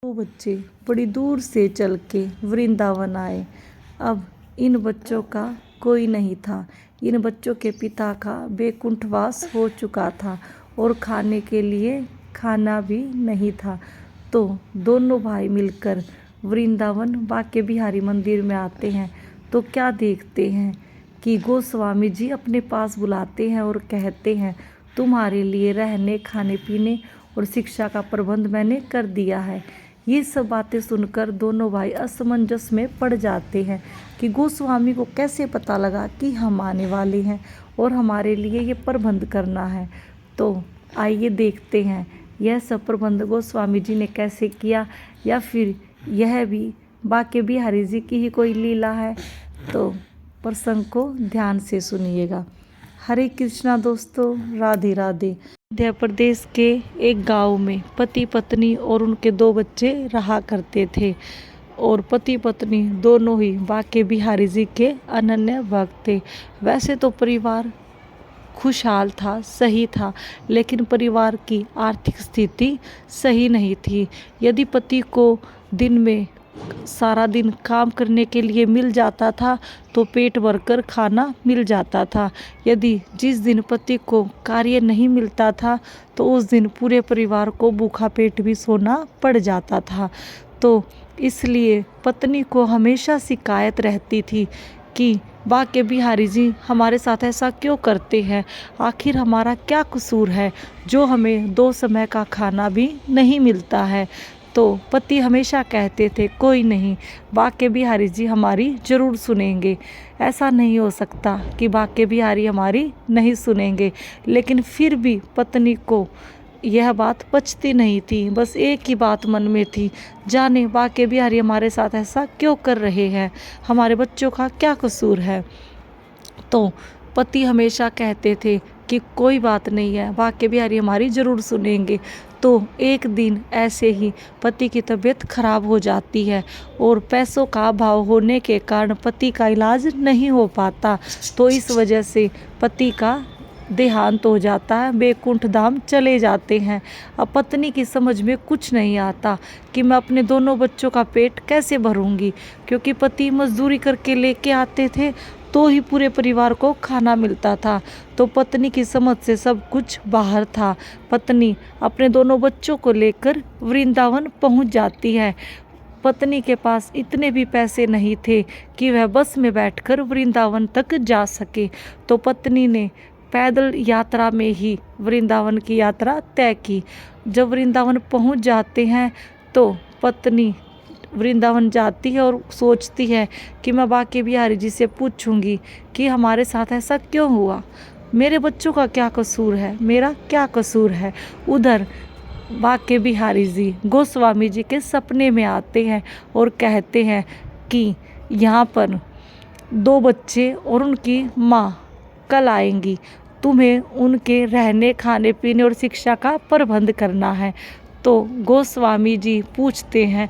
वो बच्चे बड़ी दूर से चल के वृंदावन आए। अब इन बच्चों का कोई नहीं था। इन बच्चों के पिता का बैकुंठवास हो चुका था और खाने के लिए खाना भी नहीं था। तो दोनों भाई मिलकर वृंदावन बांके बिहारी मंदिर में आते हैं। तो क्या देखते हैं कि गोस्वामी जी अपने पास बुलाते हैं और कहते हैं, तुम्हारे लिए रहने, खाने पीने और शिक्षा का प्रबंध मैंने कर दिया है। ये सब बातें सुनकर दोनों भाई असमंजस में पड़ जाते हैं कि गोस्वामी को कैसे पता लगा कि हम आने वाले हैं और हमारे लिए ये प्रबंध करना है। तो आइए देखते हैं यह सब प्रबंध गोस्वामी जी ने कैसे किया, या फिर यह भी बांके बिहारी जी की ही कोई लीला है। तो प्रसंग को ध्यान से सुनिएगा। हरे कृष्णा दोस्तों, राधे राधे। मध्य प्रदेश के एक गांव में पति पत्नी और उनके 2 बच्चे रहा करते थे। और पति पत्नी दोनों ही बांके बिहारी जी के अनन्य भक्त थे। वैसे तो परिवार खुशहाल था, सही था, लेकिन परिवार की आर्थिक स्थिति सही नहीं थी। यदि पति को दिन में सारा दिन काम करने के लिए मिल जाता था तो पेट भरकर खाना मिल जाता था। यदि जिस दिन पति को कार्य नहीं मिलता था तो उस दिन पूरे परिवार को भूखा पेट भी सोना पड़ जाता था। तो इसलिए पत्नी को हमेशा शिकायत रहती थी कि बांके बिहारी जी हमारे साथ ऐसा क्यों करते हैं, आखिर हमारा क्या कसूर है जो हमें 2 समय का खाना भी नहीं मिलता है। तो पति हमेशा कहते थे, कोई नहीं, बांके बिहारी जी हमारी ज़रूर सुनेंगे। ऐसा नहीं हो सकता कि बांके बिहारी हमारी नहीं सुनेंगे। लेकिन फिर भी पत्नी को यह बात पचती नहीं थी। बस एक ही बात मन में थी, जाने बांके बिहारी हमारे साथ ऐसा क्यों कर रहे हैं, हमारे बच्चों का क्या कसूर है। तो पति हमेशा कहते थे कि कोई बात नहीं है, बांके बिहारी हमारी ज़रूर सुनेंगे। तो एक दिन ऐसे ही पति की तबीयत खराब हो जाती है और पैसों का अभाव होने के कारण पति का इलाज नहीं हो पाता। तो इस वजह से पति का देहांत हो जाता है, बैकुंठ धाम चले जाते हैं। अब पत्नी की समझ में कुछ नहीं आता कि मैं अपने दोनों बच्चों का पेट कैसे भरूंगी, क्योंकि पति मजदूरी करके लेके आते थे तो ही पूरे परिवार को खाना मिलता था। तो पत्नी की समझ से सब कुछ बाहर था। पत्नी अपने दोनों बच्चों को लेकर वृंदावन पहुंच जाती है। पत्नी के पास इतने भी पैसे नहीं थे कि वह बस में बैठकर वृंदावन तक जा सके। तो पत्नी ने पैदल यात्रा में ही वृंदावन की यात्रा तय की। जब वृंदावन पहुंच जाते हैं तो पत्नी वृंदावन जाती है और सोचती है कि मैं बांके बिहारी जी से पूछूंगी कि हमारे साथ ऐसा क्यों हुआ, मेरे बच्चों का क्या कसूर है, मेरा क्या कसूर है। उधर बांके बिहारी जी गोस्वामी जी के सपने में आते हैं और कहते हैं कि यहाँ पर 2 बच्चे और उनकी माँ कल आएंगी, तुम्हें उनके रहने, खाने पीने और शिक्षा का प्रबंध करना है। तो गोस्वामी जी पूछते हैं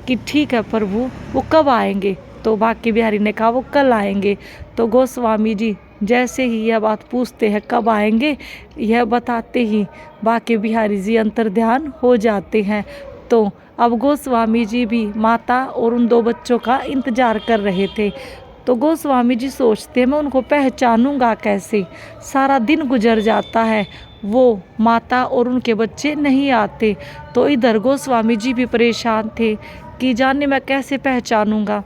कि ठीक है प्रभु, वो कब आएंगे। तो बांके बिहारी ने कहा वो कल आएंगे। तो गोस्वामी जी जैसे ही यह बात पूछते हैं कब आएंगे, यह बताते ही बांके बिहारी जी अंतर्ध्यान हो जाते हैं। तो अब गोस्वामी जी भी माता और उन 2 बच्चों का इंतजार कर रहे थे। तो गोस्वामी जी सोचते हैं मैं उनको पहचानूंगा कैसे, सारा दिन गुजर जाता है, वो माता और उनके बच्चे नहीं आते। तो इधर गोस्वामी जी भी परेशान थे कि जाने मैं कैसे पहचानूंगा।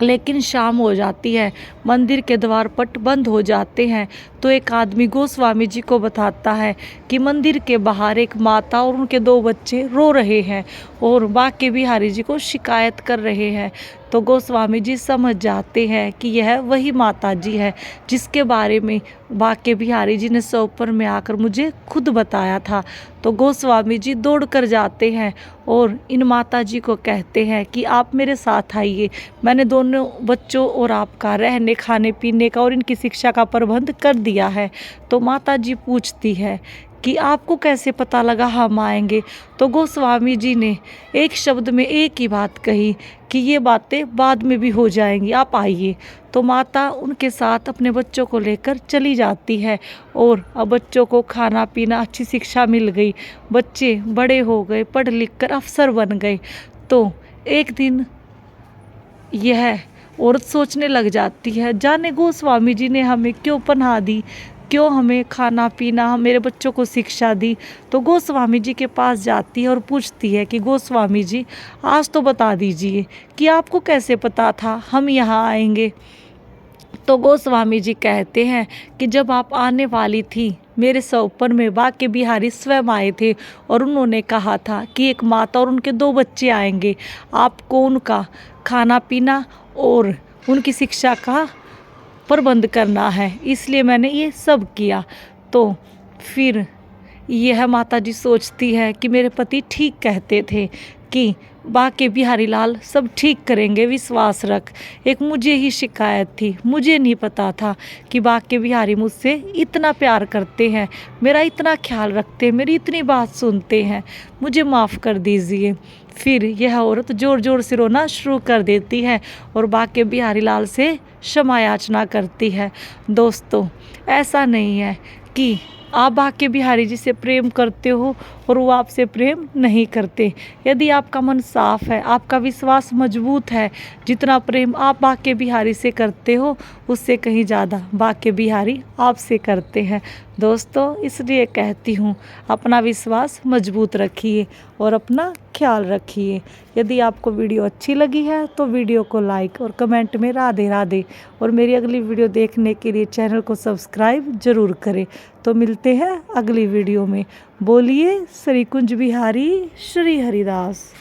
लेकिन शाम हो जाती है, मंदिर के द्वारपट बंद हो जाते हैं। तो एक आदमी गोस्वामी जी को बताता है कि मंदिर के बाहर एक माता और उनके 2 बच्चे रो रहे हैं और बांके बिहारी जी को शिकायत कर रहे हैं। तो गोस्वामी जी समझ जाते हैं कि यह वही माता जी है जिसके बारे में बांके बिहारी जी ने सपने में आकर मुझे खुद बताया था। तो गोस्वामी जी दौड़ कर जाते हैं और इन माता जी को कहते हैं कि आप मेरे साथ आइए, मैंने दोनों बच्चों और आपका रहने, खाने पीने का और इनकी शिक्षा का प्रबंध कर दिया है। तो माता जी पूछती है कि आपको कैसे पता लगा हम आएंगे। तो गोस्वामी जी ने एक शब्द में एक ही बात कही कि ये बातें बाद में भी हो जाएंगी, आप आइए। तो माता उनके साथ अपने बच्चों को लेकर चली जाती है और अब बच्चों को खाना पीना, अच्छी शिक्षा मिल गई, बच्चे बड़े हो गए, पढ़ लिख कर अफसर बन गए। तो एक दिन यह औरत सोचने लग जाती है, जाने गोस्वामी जी ने हमें क्यों पनाह दी, क्यों हमें खाना पीना, मेरे बच्चों को शिक्षा दी। तो गोस्वामी जी के पास जाती है और पूछती है कि गोस्वामी जी आज तो बता दीजिए कि आपको कैसे पता था हम यहाँ आएंगे। तो गोस्वामी जी कहते हैं कि जब आप आने वाली थी मेरे सपन में बांके बिहारी स्वयं आए थे और उन्होंने कहा था कि एक माता और उनके 2 बच्चे आएंगे, आपको उनका खाना पीना और उनकी शिक्षा का प्रबंध करना है, इसलिए मैंने ये सब किया। तो फिर यह माता जी सोचती है कि मेरे पति ठीक कहते थे कि बांके बिहारी लाल सब ठीक करेंगे, विश्वास रख। एक मुझे ही शिकायत थी, मुझे नहीं पता था कि बांके बिहारी मुझसे इतना प्यार करते हैं, मेरा इतना ख्याल रखते हैं, मेरी इतनी बात सुनते हैं, मुझे माफ़ कर दीजिए। फिर यह औरत ज़ोर ज़ोर से रोना शुरू कर देती है और बांके बिहारी लाल से क्षमा याचना करती है। दोस्तों, ऐसा नहीं है कि आप बांके बिहारी जी से प्रेम करते हो और वो आपसे प्रेम नहीं करते। यदि आपका मन साफ है, आपका विश्वास मजबूत है, जितना प्रेम आप बांके बिहारी से करते हो उससे कहीं ज़्यादा बांके बिहारी आपसे करते हैं। दोस्तों, इसलिए कहती हूँ अपना विश्वास मजबूत रखिए और अपना ख्याल रखिए। यदि आपको वीडियो अच्छी लगी है तो वीडियो को लाइक और कमेंट में राधे राधे, और मेरी अगली वीडियो देखने के लिए चैनल को सब्सक्राइब जरूर करें। तो मिलते हैं अगली वीडियो में। बोलिए श्री कुंज बिहारी श्री हरिदास।